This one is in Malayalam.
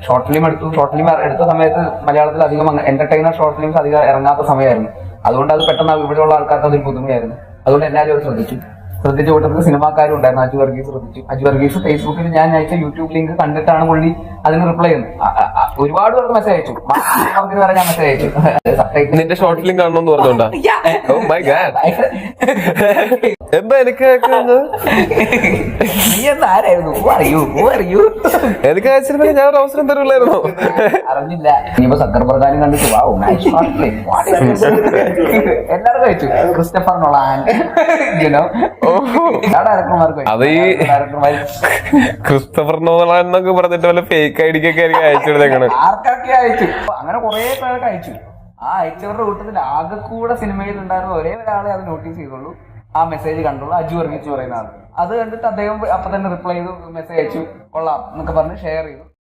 ഷോർട്ട് ഫിലിം എടുത്ത സമയത്ത് മലയാളത്തിൽ അധികം എന്റർടൈനർ ഷോർട്ട് ഫിലിംസ് അധികം ഇറങ്ങാത്ത സമയമായിരുന്നു. അതുകൊണ്ട് അത് പെട്ടെന്ന് ഇവിടെയുള്ള ആൾക്കാർക്ക് അതൊരു പുതുമയായിരുന്നു. അതുകൊണ്ട് എല്ലാവരും അത് ശ്രദ്ധിച്ച കൂട്ടത്തിൽ സിനിമാക്കാരും ഉണ്ടായിരുന്നു. അജു വർഗീസ് ശ്രദ്ധിച്ചു. അജു വർഗീസ് ഫേസ്ബുക്കിൽ ഞാൻ അയച്ച യൂട്യൂബ് ലിങ്ക് കണ്ടിട്ടാണ് പുള്ളി അതിന് റിപ്ലൈ ചെയ്യുന്നത്. ഒരുപാട് പേർക്ക് മെസ്സേജ് അയച്ചു. വരെ ഞാൻ മെസ്സേജ് അയച്ചു. നിന്റെ ഷോർട്ട് ഫിലിം കാണണമെന്ന് പറഞ്ഞോണ്ടാ? Oh my God. എന്താ എനിക്ക് നീ എന്താരായിരുന്നു? എനിക്ക് അയച്ചിരുന്നെങ്കിൽ ഞാൻ ഒരു അവസരം തരുള്ളായിരുന്നു. അറിഞ്ഞില്ല. ഇനിയിപ്പോ സക്കർബർഗാനും കണ്ടിട്ട് എല്ലാവർക്കും അയച്ചു. ക്രിസ്റ്റഫർ നൊളാൻ, അത് ഈ ക്രിസ്റ്റഫർ നോളാൻ എന്നൊക്കെ പറഞ്ഞിട്ട് വല്ല ഫേക്ക് ഐഡിക്കൊക്കെ ആയിരിക്കും അയച്ചിടുന്നേക്കണ്. ആർക്കൊക്കെ അയച്ചു. അങ്ങനെ കുറെ പേർക്ക് അയച്ചു. ആ അയച്ചവരുടെ കൂട്ടത്തിൽ ആകെ കൂടെ സിനിമയിൽ ഉണ്ടായിരുന്ന ഒരേ ഒരാളെ അത് നോട്ടീസ് ചെയ്തുള്ളൂ. ആ മെസ്സേജ് കണ്ടുള്ളൂ. അജു വർഗീസ് പറയുന്ന ആൾ. അത് കണ്ടിട്ട് അദ്ദേഹം അപ്പൊ തന്നെ റിപ്ലൈ ചെയ്തു, മെസ്സേജ് അയച്ചു, കൊള്ളാം എന്നൊക്കെ പറഞ്ഞ് ഷെയർ ചെയ്തു.